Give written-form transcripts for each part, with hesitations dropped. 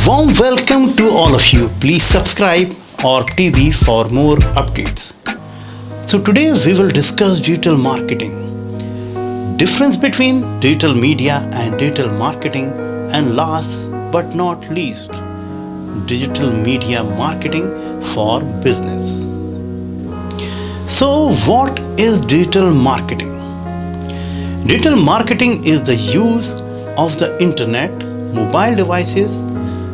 Warm welcome to all of you. Please subscribe our TV for more updates. So today we will discuss digital marketing. Difference between digital media and digital marketing, and last but not least, digital media marketing for business. So what is digital marketing? Digital marketing is the use of the internet, mobile devices,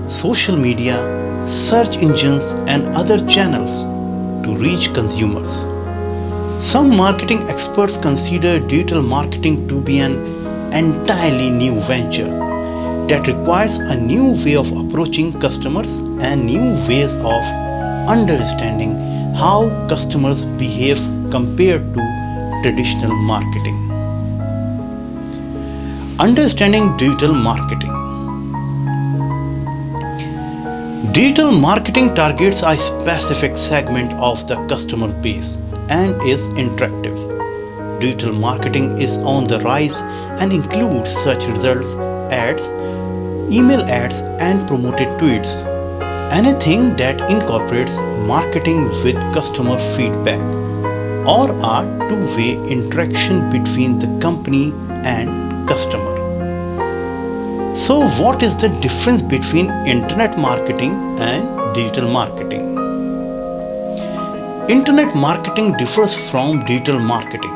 social media, search engines and other channels to reach consumers. Some marketing experts consider digital marketing to be an entirely new venture that requires a new way of approaching customers and new ways of understanding how customers behave compared to traditional marketing. Understanding digital marketing. Digital marketing targets a specific segment of the customer base and is interactive. Digital marketing is on the rise and includes search results, ads, email ads, and promoted tweets. Anything that incorporates marketing with customer feedback or a two-way interaction between the company and customer. So what is the difference between internet marketing and digital marketing? Internet marketing differs from digital marketing.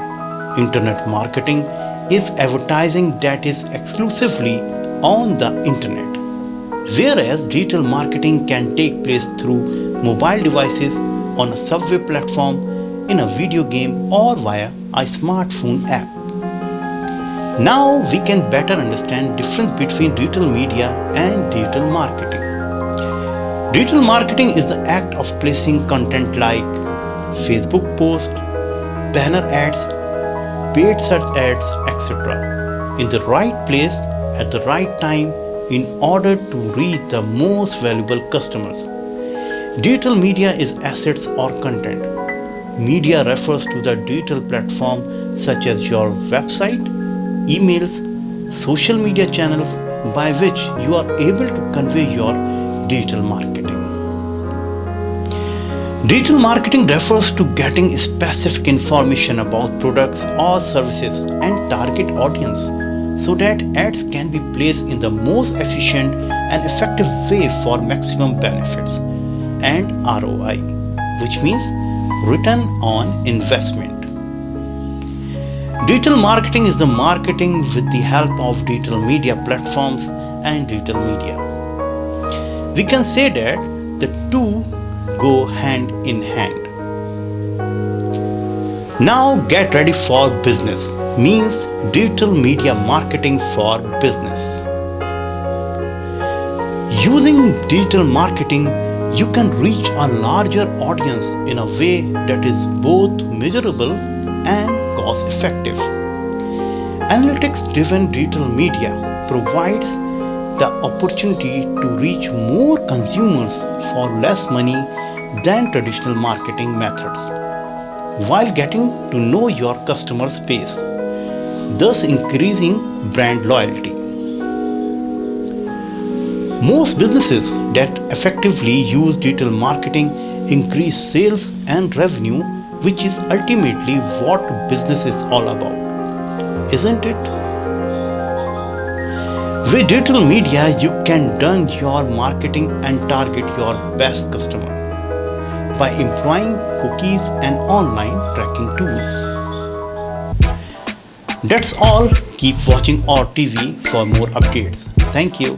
Internet marketing is advertising that is exclusively on the internet, whereas digital marketing can take place through mobile devices, on a subway platform, in a video game, or via a smartphone app. Now we can better understand difference between digital media and digital marketing. Digital marketing is the act of placing content like Facebook posts, banner ads, paid search ads, etc. in the right place at the right time in order to reach the most valuable customers. Digital media is assets or content. Media refers to the digital platform such as your website, emails, social media channels by which you are able to convey your digital marketing. Digital marketing refers to getting specific information about products or services and target audience so that ads can be placed in the most efficient and effective way for maximum benefits and ROI, which means return on investment. Digital marketing is the marketing with the help of digital media platforms and digital media. We can say that the two go hand in hand. Now get ready for business means digital media marketing for business. Using digital marketing, you can reach a larger audience in a way that is both measurable and cost effective. Analytics-driven digital media provides the opportunity to reach more consumers for less money than traditional marketing methods, while getting to know your customer base, thus increasing brand loyalty. Most businesses that effectively use digital marketing increase sales and revenue, which is ultimately what business is all about, isn't it? With digital media, you can run your marketing and target your best customers by employing cookies and online tracking tools. That's all. Keep watching our TV for more updates. Thank you.